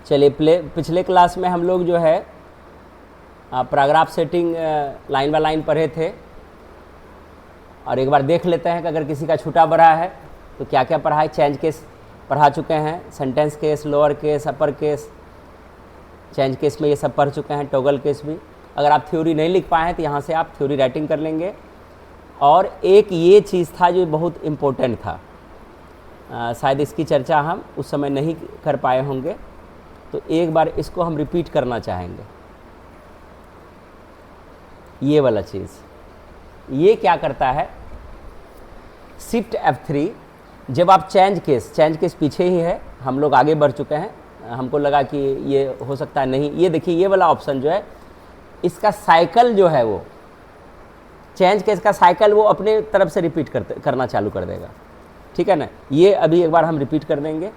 चलिए पिछले क्लास में हम लोग जो है paragraph setting line by line पढ़े थे, और एक बार देख लेते हैं कि अगर किसी का छूटा बढ़ा है तो क्या क्या पढ़ा है। चेंज केस पढ़ा चुके हैं, sentence case, lower case, upper case, change case में ये सब पढ़ चुके हैं, टॉगल केस भी। अगर आप थ्योरी नहीं लिख पाए हैं तो यहाँ से आप थ्योरी राइटिंग कर लेंगे। और एक ये चीज़ था जो बहुत इम्पोर्टेंट था, शायद इसकी चर्चा हम उस समय नहीं कर पाए होंगे, तो एक बार इसको हम रिपीट करना चाहेंगे। ये वाला चीज़, ये क्या करता है, शिफ्ट F3 जब आप चेंज केस पीछे ही है, हम लोग आगे बढ़ चुके हैं, हमको लगा कि ये हो सकता है नहीं। ये देखिए ये वाला ऑप्शन जो है, इसका साइकिल जो है वो चेंज केस का साइकिल वो अपने तरफ से रिपीट करना चालू कर देगा, ठीक है ना। ये अभी एक बार हम रिपीट कर देंगे।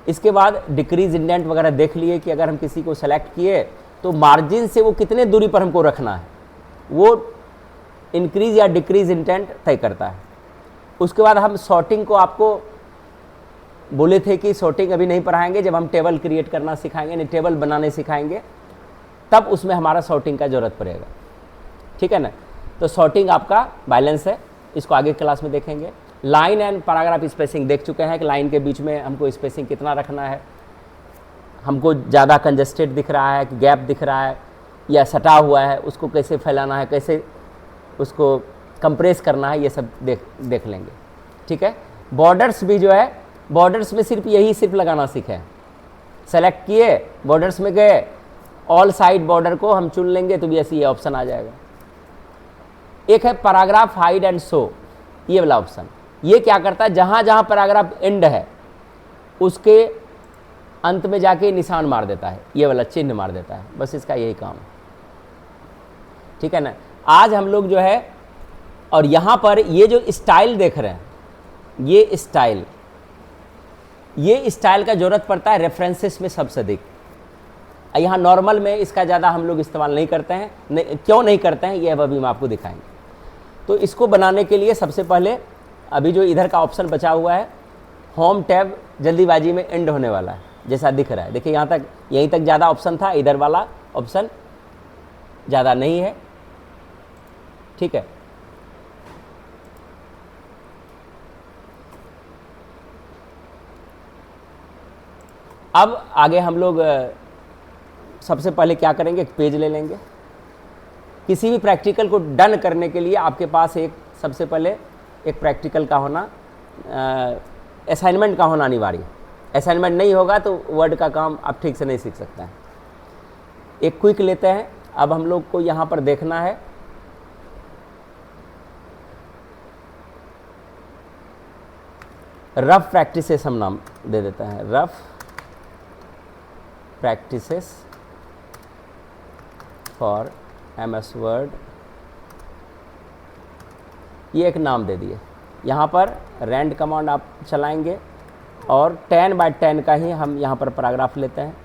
इसके बाद डिक्रीज इंडेंट वगैरह देख लिए कि अगर हम किसी को सेलेक्ट किए तो मार्जिन से वो कितने दूरी पर हमको रखना है, वो इंक्रीज या डिक्रीज इंडेंट तय करता है। उसके बाद हम सॉर्टिंग को आपको बोले थे कि सॉर्टिंग अभी नहीं पढ़ाएंगे, जब हम टेबल क्रिएट करना सिखाएंगे, नहीं टेबल बनाने सिखाएंगे, तब उसमें हमारा सॉर्टिंग का ज़रूरत पड़ेगा, ठीक है ना। तो सॉर्टिंग आपका बैलेंस है, इसको आगे क्लास में देखेंगे। लाइन एंड पैराग्राफ स्पेसिंग देख चुके हैं कि लाइन के बीच में हमको स्पेसिंग कितना रखना है, हमको ज़्यादा कंजस्टेड दिख रहा है कि गैप दिख रहा है या सटा हुआ है, उसको कैसे फैलाना है, कैसे उसको कंप्रेस करना है, ये सब देख लेंगे, ठीक है। बॉर्डर्स भी जो है, बॉर्डर्स में सिर्फ लगाना सीखे। सेलेक्ट किए, बॉर्डर्स में गए, ऑल साइड बॉर्डर को हम चुन लेंगे तो भी ऐसे ये ऑप्शन आ जाएगा। एक है पैराग्राफ हाइड एंड शो, ये वाला ऑप्शन, ये क्या करता है, जहाँ जहाँ पैराग्राफ एंड है उसके अंत में जाके निशान मार देता है, ये वाला चिन्ह मार देता है, बस इसका यही काम है, ठीक है ना। आज हम लोग जो है, और यहाँ पर ये जो स्टाइल देख रहे हैं, ये स्टाइल का ज़रूरत पड़ता है रेफरेंसेस में सबसे अधिक। यहाँ नॉर्मल में इसका ज़्यादा हम लोग इस्तेमाल नहीं करते हैं, क्यों नहीं करते हैं ये अब अभी हम आपको दिखाएंगे। तो इसको बनाने के लिए सबसे पहले अभी जो इधर का ऑप्शन बचा हुआ है, होम टैब जल्दीबाजी में एंड होने वाला है जैसा दिख रहा है। देखिए यहाँ तक, यहीं तक ज़्यादा ऑप्शन था, इधर वाला ऑप्शन ज़्यादा नहीं है, ठीक है। अब आगे हम लोग सबसे पहले क्या करेंगे, एक पेज ले लेंगे। किसी भी प्रैक्टिकल को डन करने के लिए आपके पास एक सबसे पहले एक प्रैक्टिकल का होना, असाइनमेंट का होना अनिवार्य। असाइनमेंट नहीं होगा तो वर्ड का काम आप ठीक से नहीं सीख सकते हैं। एक क्विक लेते हैं। अब हम लोग को यहाँ पर देखना है, रफ प्रैक्टिसेस हम नाम दे देते हैं, rough practices for MS word, ये एक नाम दे दिए। यहाँ पर रैंड कमांड आप चलाएंगे और 10x10 का ही हम यहाँ पर पैराग्राफ लेते हैं,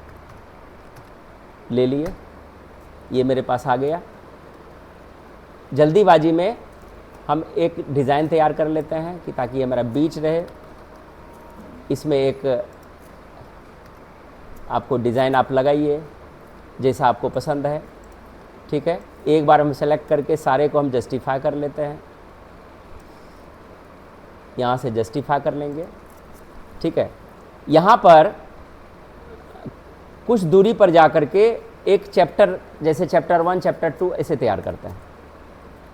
ले लिए, ये मेरे पास आ गया। जल्दीबाजी में हम एक डिज़ाइन तैयार कर लेते हैं कि ताकि ये मेरा बीच रहे। इसमें एक आपको डिज़ाइन आप लगाइए जैसा आपको पसंद है, ठीक है। एक बार हम सेलेक्ट करके सारे को हम जस्टिफाई कर लेते हैं, यहाँ से जस्टिफाई कर लेंगे, ठीक है। यहाँ पर कुछ दूरी पर जा कर के एक चैप्टर, जैसे चैप्टर 1, चैप्टर 2 ऐसे तैयार करते हैं,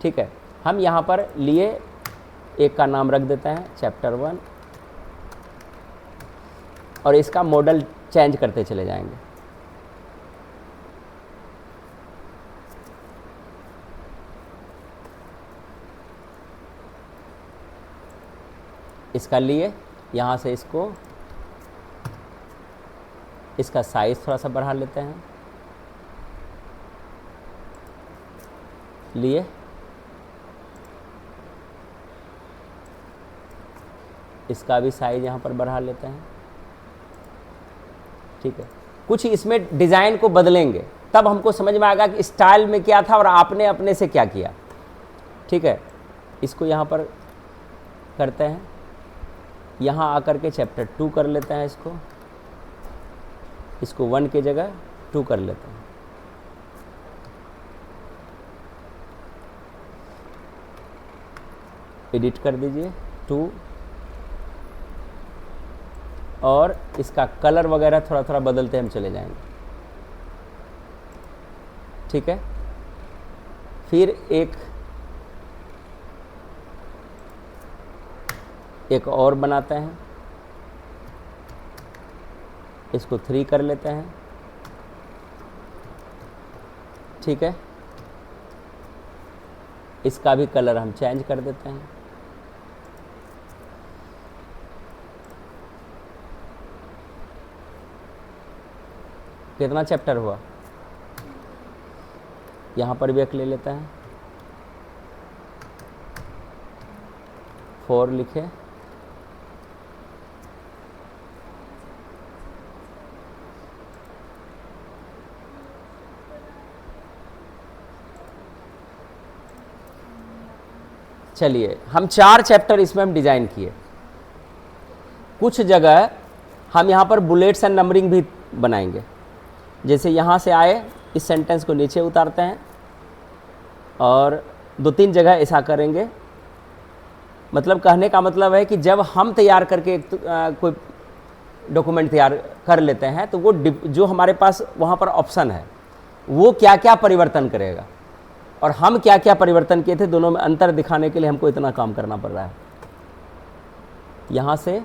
ठीक है। हम यहाँ पर लिए एक का नाम रख देते हैं चैप्टर 1 और इसका मॉडल चेंज करते चले जाएंगे। इसका लिए यहाँ से इसको, इसका साइज थोड़ा सा बढ़ा लेते हैं, लिए इसका भी साइज यहाँ पर बढ़ा लेते हैं, ठीक है। कुछ इसमें डिज़ाइन को बदलेंगे तब हमको समझ में आएगा कि स्टाइल में क्या था और आपने अपने से क्या किया, ठीक है। इसको यहाँ पर करते हैं, यहाँ आकर के चैप्टर 2 कर लेते हैं इसको, इसको 1 की जगह 2 कर लेते हैं। एडिट कर दीजिए 2, और इसका कलर वगैरह थोड़ा थोड़ा बदलते हम चले जाएंगे। ठीक है, फिर एक और बनाते हैं, इसको 3 कर लेते हैं। ठीक है, इसका भी कलर हम चेंज कर देते हैं। कितना चैप्टर हुआ, यहाँ पर भी एक ले लेते हैं, 4 लिखे, चलिए हम 4 चैप्टर इसमें हम डिजाइन किए। कुछ जगह हम यहाँ पर बुलेट्स एंड नंबरिंग भी बनाएंगे। जैसे यहाँ से आए, इस सेंटेंस को नीचे उतारते हैं और 2-3 जगह ऐसा करेंगे। मतलब कहने का मतलब है कि जब हम तैयार करके कोई डॉक्यूमेंट तैयार कर लेते हैं तो वो जो हमारे पास वहाँ पर ऑप्शन है वो क्या क्या परिवर्तन करेगा और हम क्या क्या परिवर्तन किए थे, दोनों में अंतर दिखाने के लिए हमको इतना काम करना पड़ रहा है। यहाँ से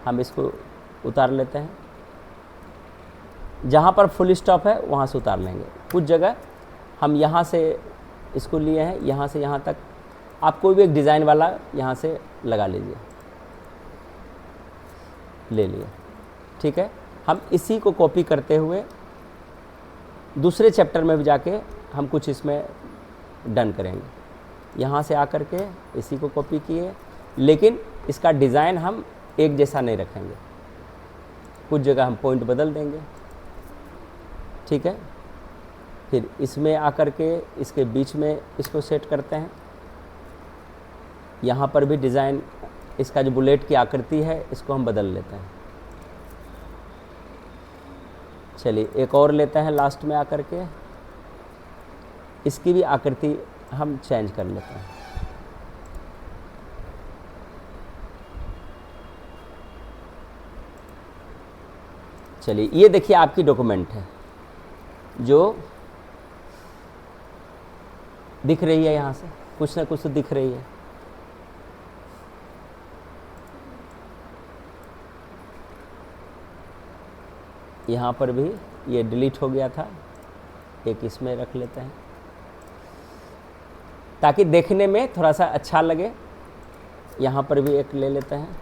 हम इसको उतार लेते हैं, जहाँ पर फुल स्टॉप है वहाँ से उतार लेंगे। कुछ जगह हम यहाँ से इसको लिए हैं, यहाँ से यहाँ तक आप कोई भी एक डिज़ाइन वाला यहाँ से लगा लीजिए, ले लिए। ठीक है, हम इसी को कॉपी करते हुए दूसरे चैप्टर में भी जाके हम कुछ इसमें डन करेंगे। यहाँ से आकर के इसी को कॉपी किए, लेकिन इसका डिज़ाइन हम एक जैसा नहीं रखेंगे, कुछ जगह हम पॉइंट बदल देंगे। ठीक है, फिर इसमें आकर के इसके बीच में इसको सेट करते हैं। यहाँ पर भी डिज़ाइन, इसका जो बुलेट की आकृति है इसको हम बदल लेते हैं। चलिए एक और लेते हैं लास्ट में आकर के, इसकी भी आकृति हम चेंज कर लेते हैं। चलिए ये देखिए आपकी डॉक्यूमेंट है जो दिख रही है, यहाँ से कुछ ना कुछ तो दिख रही है। यहाँ पर भी ये डिलीट हो गया था, एक इसमें रख लेते हैं ताकि देखने में थोड़ा सा अच्छा लगे। यहाँ पर भी एक ले लेते हैं,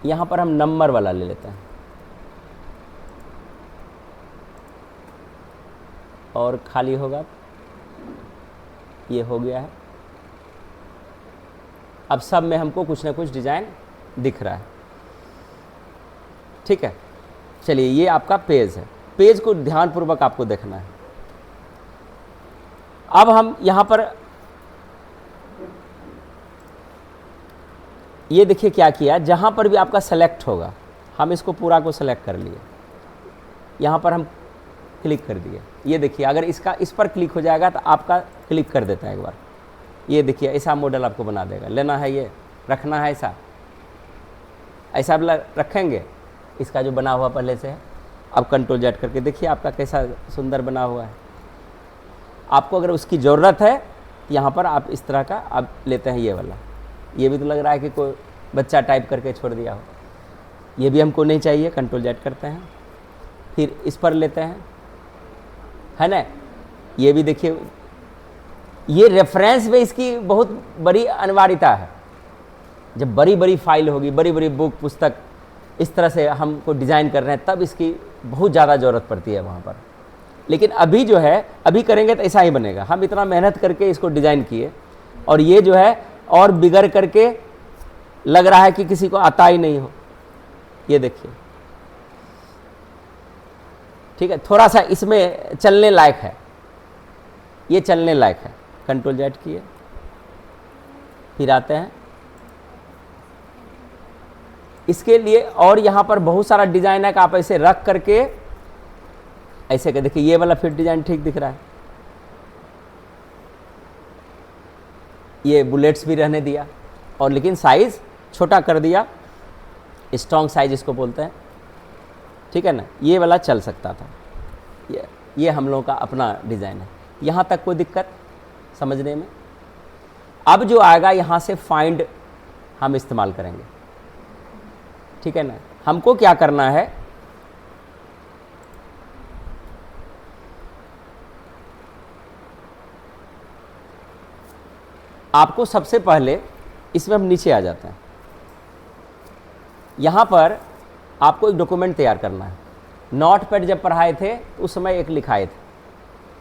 यहाँ पर हम नंबर वाला ले लेते हैं और खाली होगा, ये हो गया है। अब सब में हमको कुछ ना कुछ डिज़ाइन दिख रहा है। ठीक है, चलिए ये आपका पेज है, पेज को ध्यानपूर्वक आपको देखना है। अब हम यहाँ पर ये देखिए क्या किया, जहाँ पर भी आपका सेलेक्ट होगा हम इसको पूरा को सेलेक्ट कर लिए, यहाँ पर हम क्लिक कर दिए। ये देखिए अगर इसका इस पर क्लिक हो जाएगा तो आपका क्लिक कर देता है एक बार। ये देखिए ऐसा मॉडल आपको बना देगा। लेना है ये, रखना है ऐसा, ऐसा रखेंगे इसका जो बना हुआ पहले से है। अब कंट्रोल जेड करके देखिए आपका कैसा सुंदर बना हुआ है। आपको अगर उसकी ज़रूरत है यहाँ पर आप इस तरह का आप लेते हैं ये वाला। ये भी तो लग रहा है कि कोई बच्चा टाइप करके छोड़ दिया हो, ये भी हमको नहीं चाहिए। कंट्रोल जेड करते हैं, फिर इस पर लेते हैं, है ना। ये भी देखिए, ये रेफरेंस में इसकी बहुत बड़ी अनिवार्यता है। जब बड़ी बड़ी फाइल होगी, बड़ी बड़ी बुक पुस्तक इस तरह से हमको डिज़ाइन कर रहे हैं, तब इसकी बहुत ज़्यादा ज़रूरत पड़ती है वहाँ पर। लेकिन अभी जो है, अभी करेंगे तो ऐसा ही बनेगा। हम इतना मेहनत करके इसको डिज़ाइन किए और ये जो है और बिगड़ करके लग रहा है कि किसी को आता ही नहीं हो। ये देखिए, ठीक है, थोड़ा सा इसमें चलने लायक है, ये चलने लायक है। कंट्रोल जेड किए, फिर आते हैं, इसके लिए और यहाँ पर बहुत सारा डिज़ाइन है कि आप ऐसे रख करके ऐसे कर, देखिए ये वाला फिर डिज़ाइन ठीक दिख रहा है, ये बुलेट्स भी रहने दिया और लेकिन साइज़ छोटा कर दिया, स्ट्रॉन्ग साइज इसको बोलते हैं, ठीक है ना। ये वाला चल सकता था, ये हम लोगों का अपना डिज़ाइन है। यहाँ तक कोई दिक्कत समझने में? अब जो आएगा यहाँ से फाइंड हम इस्तेमाल करेंगे, ठीक है ना। हमको क्या करना है, आपको सबसे पहले इसमें हम नीचे आ जाते हैं। यहाँ पर आपको एक डॉक्यूमेंट तैयार करना है। नोटपैड जब पढ़ाए थे तो उस समय एक लिखाए थे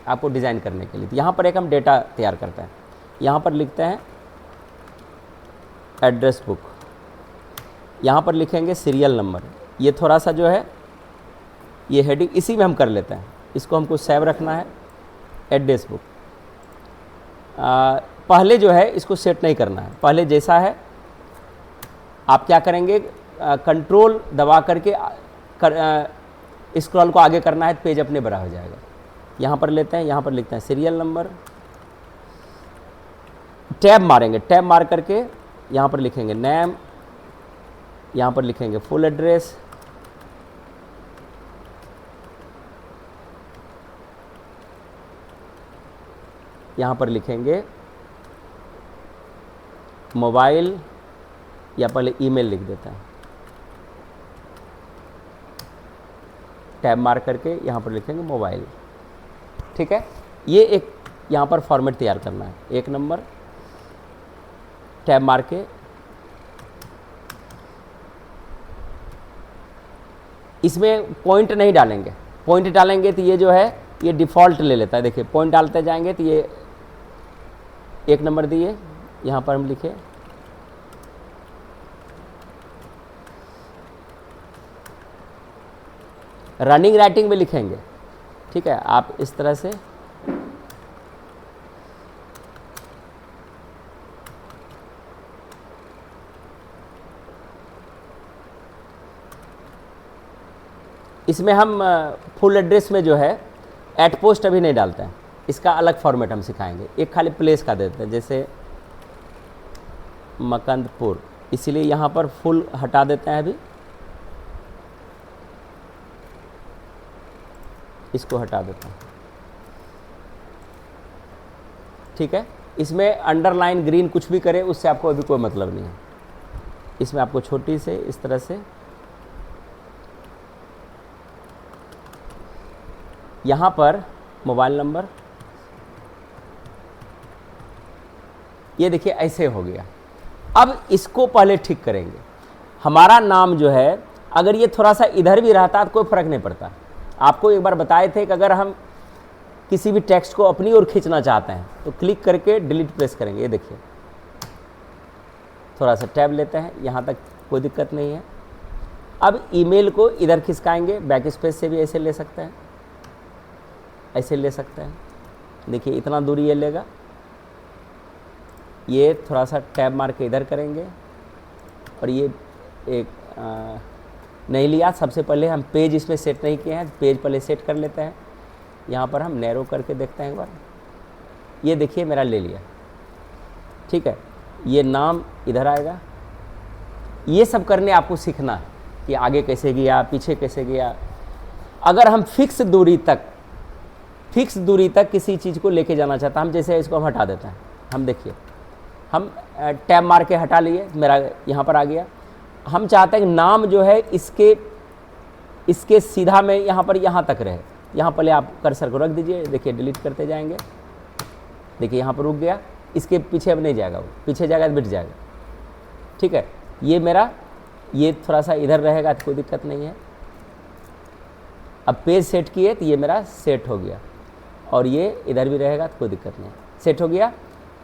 आपको डिज़ाइन करने के लिए। तो यहाँ पर एक हम डेटा तैयार करते हैं। यहाँ पर लिखते हैं एड्रेस बुक, यहाँ पर लिखेंगे सीरियल नंबर। ये थोड़ा सा जो है ये हेडिंग इसी में हम कर लेते हैं, इसको हमको सेव रखना है। एड्रेस बुक पहले जो है इसको सेट नहीं करना है, पहले जैसा है आप क्या करेंगे, कंट्रोल दबा करके स्क्रॉल को आगे करना है, पेज अपने बड़ा हो जाएगा। यहाँ पर लेते हैं, यहाँ पर लिखते हैं सीरियल नंबर, टैब मारेंगे, टैब मार करके यहाँ पर लिखेंगे नेम, यहाँ पर लिखेंगे फुल एड्रेस, यहाँ पर लिखेंगे मोबाइल या पहले ईमेल लिख देता है, टैब मार करके यहाँ पर लिखेंगे मोबाइल, ठीक है। ये एक यहाँ पर फॉर्मेट तैयार करना है, 1 नंबर, टैब मार के इसमें पॉइंट नहीं डालेंगे, पॉइंट डालेंगे तो ये जो है ये डिफ़ॉल्ट ले लेता है। देखिए पॉइंट डालते जाएंगे तो ये 1 नंबर दिए, यहाँ पर हम लिखे रनिंग राइटिंग में लिखेंगे, ठीक है। आप इस तरह से इसमें हम फुल एड्रेस में जो है एट पोस्ट अभी नहीं डालते हैं, इसका अलग फॉर्मेट हम सिखाएंगे। एक खाली प्लेस का देते हैं, जैसे मकंदपुर, इसीलिए यहाँ पर फुल हटा देते हैं अभी, इसको हटा देते हैं, ठीक है। इसमें अंडरलाइन ग्रीन कुछ भी करे उससे आपको अभी कोई मतलब नहीं है। इसमें आपको छोटी से इस तरह से यहाँ पर मोबाइल नंबर, ये देखिए ऐसे हो गया। अब इसको पहले ठीक करेंगे। हमारा नाम जो है अगर ये थोड़ा सा इधर भी रहता तो कोई फ़र्क नहीं पड़ता। आपको एक बार बताए थे कि अगर हम किसी भी टेक्स्ट को अपनी ओर खींचना चाहते हैं तो क्लिक करके डिलीट प्रेस करेंगे। ये देखिए थोड़ा सा टैब लेते हैं, यहाँ तक कोई दिक्कत नहीं है। अब ईमेल को इधर खिसकाएंगे, बैक स्पेस से भी ऐसे ले सकते हैं, ऐसे ले सकते हैं। देखिए इतना दूरी ये लेगा, ये थोड़ा सा टैब मार के इधर करेंगे और ये एक नहीं लिया। सबसे पहले हम पेज इसमें सेट नहीं किए हैं, पेज पहले सेट कर लेते हैं। यहाँ पर हम नैरो करके देखते हैं एक बार, ये देखिए मेरा ले लिया, ठीक है। ये नाम इधर आएगा। ये सब करने आपको सीखना है कि आगे कैसे गया, पीछे कैसे गया। अगर हम फिक्स दूरी तक किसी चीज़ को लेके जाना चाहता हम, जैसे इसको हम हटा देते हैं, हम देखिए हम टैब मार के हटा लिए, मेरा यहाँ पर आ गया। हम चाहते हैं कि नाम जो है इसके सीधा में यहाँ पर यहाँ तक रहे। यहाँ पहले आप कर्सर को रख दीजिए, देखिए डिलीट करते जाएंगे, देखिए यहाँ पर रुक गया। इसके पीछे अब नहीं जाएगा, वो पीछे जाएगा तो मिट जाएगा, ठीक है। ये मेरा ये थोड़ा सा इधर रहेगा तो कोई दिक्कत नहीं है। अब पेज सेट किए तो ये मेरा सेट हो गया और ये इधर भी रहेगा तो कोई दिक्कत नहीं, सेट हो गया।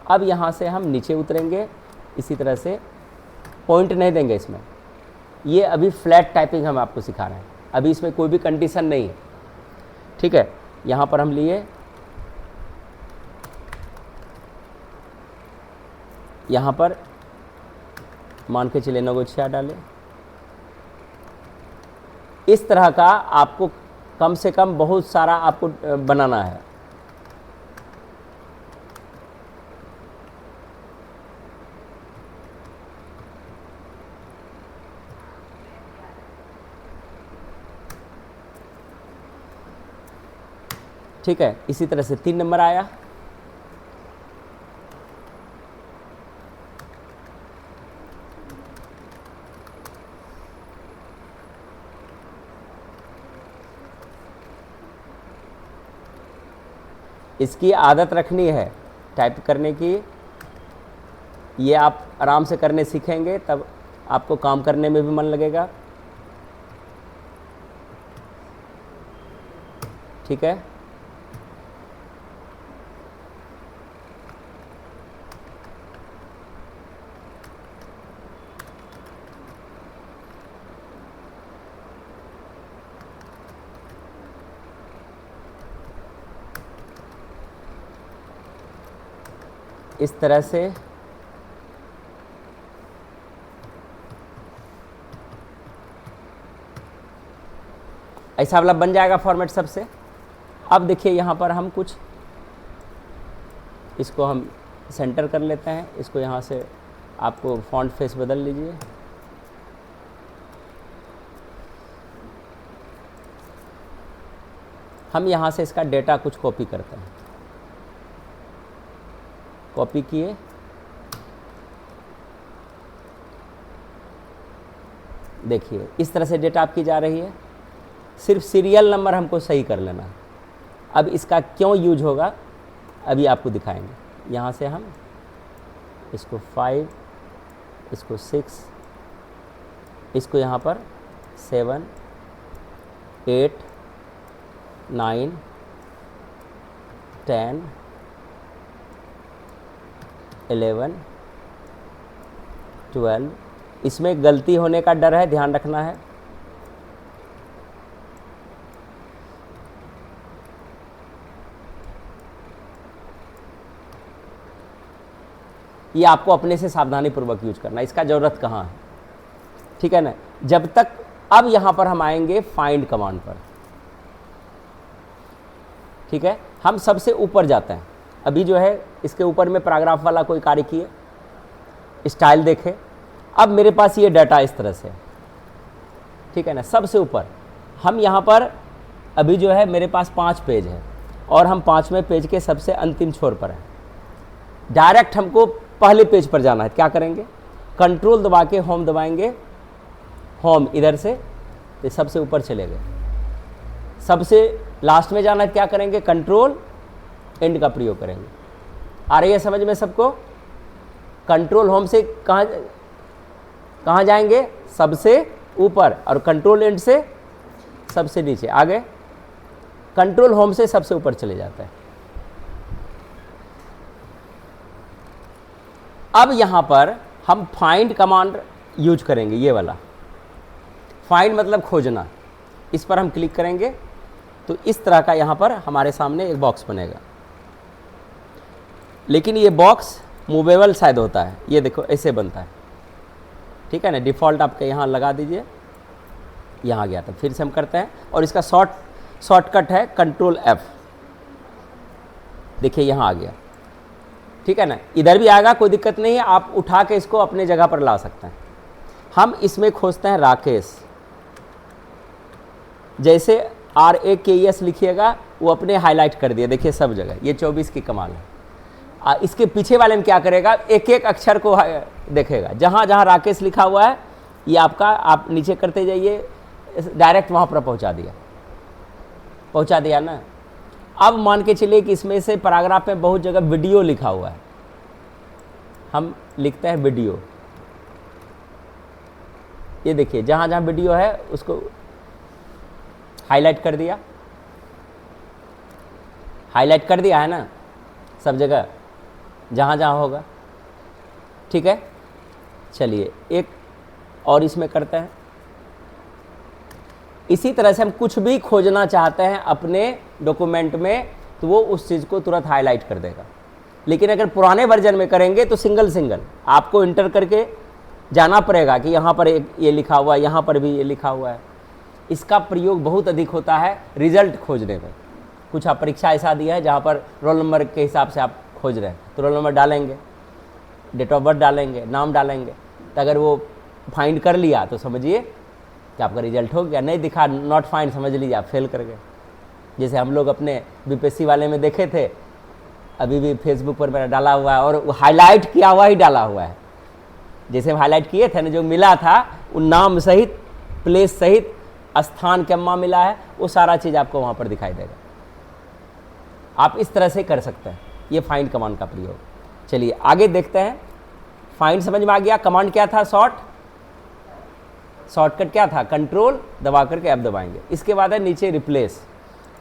अब यहाँ से हम नीचे उतरेंगे, इसी तरह से पॉइंट नहीं देंगे इसमें। ये अभी फ्लैट टाइपिंग हम आपको सिखा रहे हैं, अभी इसमें कोई भी कंडीशन नहीं है, ठीक है। यहाँ पर हम लिए, यहाँ पर मान के चले 9 को 6 डाले, इस तरह का आपको कम से कम बहुत सारा आपको बनाना है। ठीक है, इसी तरह से 3 नंबर आया। इसकी आदत रखनी है टाइप करने की, ये आप आराम से करने सीखेंगे तब आपको काम करने में भी मन लगेगा। ठीक है, इस तरह से ऐसा वाला बन जाएगा फॉर्मेट सबसे। अब देखिए यहाँ पर हम कुछ इसको हम सेंटर कर लेते हैं, इसको यहाँ से आपको फॉन्ट फेस बदल लीजिए। हम यहाँ से इसका डेटा कुछ कॉपी करते हैं, कॉपी किए, देखिए इस तरह से डेटा आपकी जा रही है। सिर्फ सीरियल नंबर हमको सही कर लेना है। अब इसका क्यों यूज होगा अभी आपको दिखाएंगे। यहाँ से हम इसको 5, इसको 6, इसको यहाँ पर 7, 8, 9, 10, 11, 12, इसमें गलती होने का डर है, ध्यान रखना है। ये आपको अपने से सावधानी पूर्वक यूज करना है, इसका ज़रूरत कहाँ है। ठीक है ना, जब तक अब यहाँ पर हम आएंगे फाइंड कमांड पर। ठीक है, हम सबसे ऊपर जाते हैं। अभी जो है इसके ऊपर में पैराग्राफ वाला कोई कार्य किए, स्टाइल देखे। अब मेरे पास ये डाटा इस तरह से, ठीक है ना, सबसे ऊपर हम यहाँ पर अभी जो है मेरे पास 5 पेज है और हम 5वें पेज के सबसे अंतिम छोर पर हैं। डायरेक्ट हमको पहले पेज पर जाना है। क्या करेंगे, कंट्रोल दबा के होम दबाएंगे, होम इधर से तो सबसे ऊपर चले गए। सबसे लास्ट में जाना है, क्या करेंगे, कंट्रोल एंड का प्रयोग करेंगे। आ रही है समझ में सबको। कंट्रोल होम से कहाँ जाएंगे, सबसे ऊपर, और कंट्रोल एंड से सबसे नीचे। आगे कंट्रोल होम से सबसे ऊपर चले जाता है। अब यहाँ पर हम फाइंड कमांड यूज करेंगे, ये वाला फाइंड मतलब खोजना। इस पर हम क्लिक करेंगे तो इस तरह का यहाँ पर हमारे सामने एक बॉक्स बनेगा, लेकिन ये बॉक्स मूवेबल शायद होता है। ये देखो ऐसे बनता है, ठीक है ना। डिफ़ॉल्ट आपके यहाँ लगा दीजिए, यहाँ गया था। फिर से हम करते हैं और इसका शॉर्टकट है कंट्रोल F। देखिए यहाँ आ गया, ठीक है ना। इधर भी आएगा, कोई दिक्कत नहीं है, आप उठा के इसको अपने जगह पर ला सकते हैं। हम इसमें खोजते हैं राकेश। जैसे RAKES लिखिएगा, वो अपने हाईलाइट कर दिया, देखिए सब जगह। ये 24 की कमाल है। इसके पीछे वाले में क्या करेगा, एक एक अक्षर को देखेगा। जहाँ जहाँ राकेश लिखा हुआ है ये आपका, आप नीचे करते जाइए, डायरेक्ट वहाँ पर पहुँचा दिया ना। अब मान के चलिए कि इसमें से पैराग्राफ में बहुत जगह वीडियो लिखा हुआ है, हम लिखते हैं वीडियो। ये देखिए जहाँ जहाँ वीडियो है उसको हाईलाइट कर दिया, हाईलाइट कर दिया है ना सब जगह जहाँ जहाँ होगा, ठीक है। चलिए एक और इसमें करते हैं। इसी तरह से हम कुछ भी खोजना चाहते हैं अपने डॉक्यूमेंट में तो वो उस चीज़ को तुरंत हाईलाइट कर देगा। लेकिन अगर पुराने वर्जन में करेंगे तो सिंगल सिंगल आपको इंटर करके जाना पड़ेगा कि यहाँ पर ये लिखा हुआ है, यहाँ पर भी ये लिखा हुआ है। इसका प्रयोग बहुत अधिक होता है रिजल्ट खोजने में। कुछ आप परीक्षा ऐसा दिया है जहाँ पर रोल नंबर के हिसाब से आप खोज रहे हैं, तो रोल नंबर डालेंगे, डेट ऑफ बर्थ डालेंगे, नाम डालेंगे, तो अगर वो फाइंड कर लिया तो समझिए कि आपका रिजल्ट हो गया। नहीं दिखा, नॉट फाइंड, समझ लीजिए आप फेल कर गए। जैसे हम लोग अपने बीपीएससी वाले में देखे थे, अभी भी फेसबुक पर मेरा डाला हुआ है और वो हाईलाइट किया हुआ ही डाला हुआ है। जैसे हम हाईलाइट किए थे ना, जो मिला था वो नाम सहित, प्लेस सहित, स्थान कम्मा मिला है, वो सारा चीज़ आपको वहाँ पर दिखाई देगा। आप इस तरह से कर सकते हैं ये फाइंड कमांड का प्रयोग। चलिए आगे देखते हैं। फाइंड समझ में आ गया। कमांड क्या था? शॉर्टकट क्या था? कंट्रोल दबा करके F दबाएंगे। इसके बाद है नीचे रिप्लेस।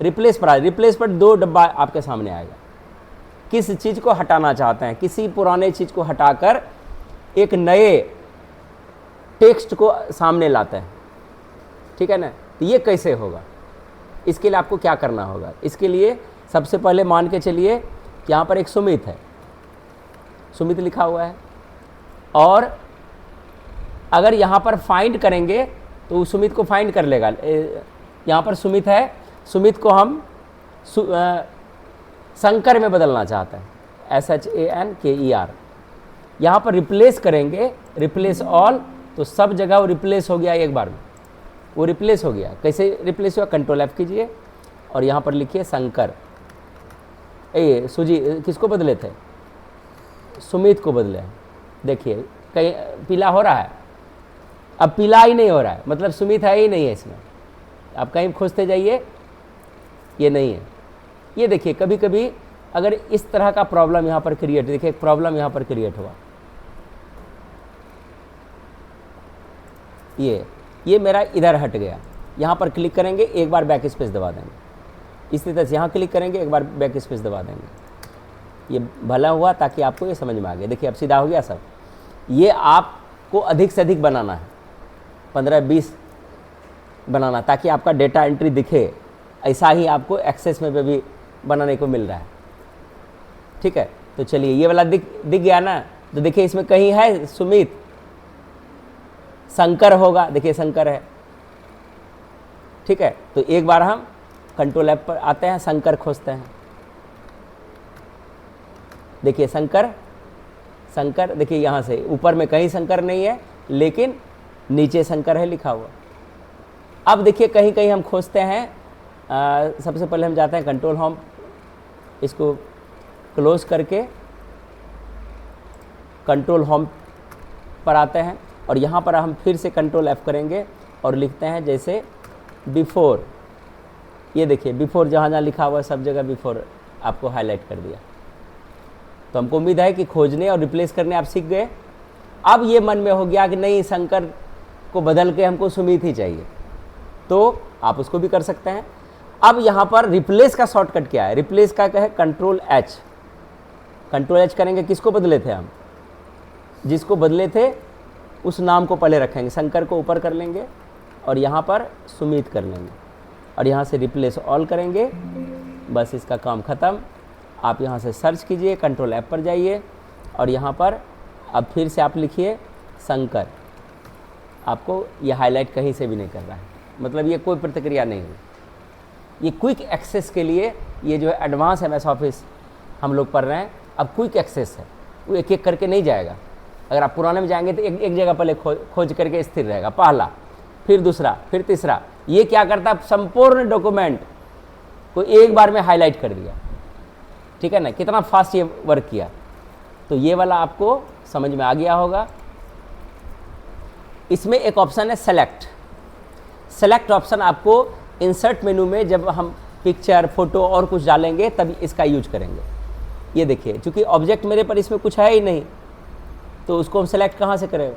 रिप्लेस पर 2 डब्बा आपके सामने आएगा। किस चीज़ को हटाना चाहते हैं? किसी पुराने चीज़ को हटाकर एक नए टेक्स्ट को सामने लाते हैं, ठीक है ना। तो ये कैसे होगा? इसके लिए आपको क्या करना होगा? इसके लिए सबसे पहले मान के चलिए कि यहाँ पर एक सुमित है, सुमित लिखा हुआ है, और अगर यहाँ पर फाइंड करेंगे तो उस सुमित को फाइंड कर लेगा। यहाँ पर सुमित है, सुमित को हम शंकर में बदलना चाहते हैं, SHANKER। यहाँ पर रिप्लेस करेंगे, रिप्लेस ऑल, तो सब जगह वो रिप्लेस हो गया एक बार में, वो रिप्लेस हो गया। कैसे रिप्लेस हुआ? कंट्रोल F कीजिए और यहाँ पर लिखिए शंकर। सूजी किसको बदले थे? सुमित को बदले हैं। देखिए कहीं पीला हो रहा है, अब पीला ही नहीं हो रहा है, मतलब सुमित है ही नहीं है इसमें। आप कहीं खोजते जाइए, ये नहीं है। ये देखिए कभी कभी अगर इस तरह का प्रॉब्लम यहाँ पर क्रिएट, देखिए एक प्रॉब्लम यहाँ पर क्रिएट हुआ, ये मेरा इधर हट गया। यहाँ पर क्लिक करेंगे, एक बार बैक स्पेस दबा देंगे। इसी तरह से यहाँ क्लिक करेंगे, एक बार बैक स्पेस दबा देंगे। ये भला हुआ ताकि आपको ये समझ में आ गया। देखिए अब सीधा हो गया सब। ये आपको अधिक से अधिक बनाना है, 15-20 बनाना, ताकि आपका डेटा एंट्री दिखे। ऐसा ही आपको एक्सेस में भी बनाने को मिल रहा है, ठीक है। तो चलिए ये वाला दिख गया ना। तो देखिए इसमें कहीं है सुमित, शंकर होगा, देखिए शंकर है, ठीक है। तो एक बार हम कंट्रोल F पर आते हैं, शंकर खोजते हैं। देखिए शंकर, देखिए यहाँ से ऊपर में कहीं शंकर नहीं है, लेकिन नीचे शंकर है लिखा हुआ। अब देखिए कहीं कहीं हम खोजते हैं। सबसे पहले हम जाते हैं कंट्रोल होम, इसको क्लोज करके कंट्रोल होम पर आते हैं और यहाँ पर हम फिर से कंट्रोल F करेंगे और लिखते हैं जैसे बिफोर। ये देखिए बिफोर, जहाँ जहाँ लिखा हुआ है सब जगह बिफोर आपको हाईलाइट कर दिया। तो हमको उम्मीद है कि खोजने और रिप्लेस करने आप सीख गए। अब ये मन में हो गया कि नहीं, शंकर को बदल के हमको सुमित ही चाहिए, तो आप उसको भी कर सकते हैं। अब यहाँ पर रिप्लेस का शॉर्टकट क्या है? रिप्लेस का क्या है? कंट्रोल H करेंगे। किसको बदले थे हम? जिसको बदले थे उस नाम को पहले रखेंगे, शंकर को ऊपर कर लेंगे और यहाँ पर सुमित कर लेंगे और यहाँ से रिप्लेस ऑल करेंगे। बस इसका काम ख़त्म। आप यहाँ से सर्च कीजिए, कंट्रोल F पर जाइए और यहाँ पर अब फिर से आप लिखिए शंकर। आपको ये हाईलाइट कहीं से भी नहीं कर रहा है, मतलब ये कोई प्रतिक्रिया नहीं हुई। ये क्विक एक्सेस के लिए, ये जो है एडवांस MS ऑफिस हम लोग पढ़ रहे हैं, अब क्विक एक्सेस है, वो एक एक करके नहीं जाएगा। अगर आप पुराने में जाएंगे तो एक जगह पहले खोज करके स्थिर रहेगा, पहला, फिर दूसरा, फिर तीसरा। ये क्या करता है? संपूर्ण डॉक्यूमेंट को एक बार में हाईलाइट कर दिया, ठीक है ना। कितना फास्ट ये वर्क किया। तो ये वाला आपको समझ में आ गया होगा। इसमें एक ऑप्शन है सेलेक्ट ऑप्शन। आपको इंसर्ट मेनू में जब हम पिक्चर, फोटो और कुछ डालेंगे तब इसका यूज करेंगे। ये देखिए चूंकि ऑब्जेक्ट मेरे पर इसमें कुछ है ही नहीं, तो उसको हम सेलेक्ट कहाँ से करेगा?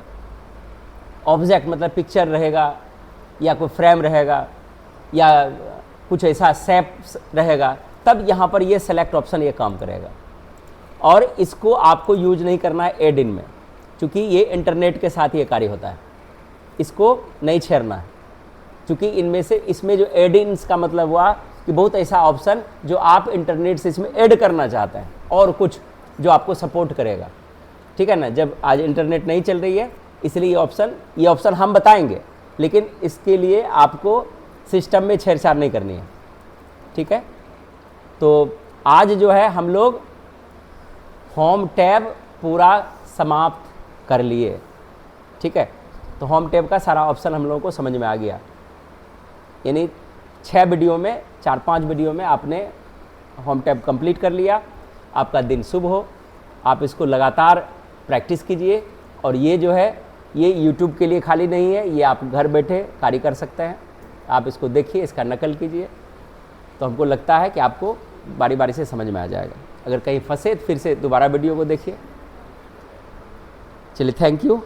ऑब्जेक्ट मतलब पिक्चर रहेगा या कोई फ्रेम रहेगा या कुछ ऐसा शेप रहेगा, तब यहाँ पर ये सेलेक्ट ऑप्शन ये काम करेगा। और इसको आपको यूज नहीं करना है एड इन में, क्योंकि ये इंटरनेट के साथ ये कार्य होता है, इसको नहीं छेड़ना है। क्योंकि इनमें से, इसमें जो एड इन्स का मतलब हुआ कि बहुत ऐसा ऑप्शन जो आप इंटरनेट से इसमें ऐड करना चाहते हैं और कुछ जो आपको सपोर्ट करेगा, ठीक है ना। जब आज इंटरनेट नहीं चल रही है इसलिए ये ऑप्शन हम बताएंगे, लेकिन इसके लिए आपको सिस्टम में छेड़छाड़ नहीं करनी है, ठीक है। तो आज जो है हम लोग होम टैब पूरा समाप्त कर लिए, ठीक है। तो होम टैब का सारा ऑप्शन हम लोगों को समझ में आ गया, यानी 6 वीडियो में 4-5 वीडियो में आपने होम टैब कंप्लीट कर लिया। आपका दिन शुभ हो, आप इसको लगातार प्रैक्टिस कीजिए। और ये जो है ये यूट्यूब के लिए खाली नहीं है, ये आप घर बैठे कार्य कर सकते हैं। आप इसको देखिए, इसका नकल कीजिए, तो हमको लगता है कि आपको बारी बारी से समझ में आ जाएगा। अगर कहीं फंसे तो फिर से दोबारा वीडियो को देखिए। चलिए, थैंक यू।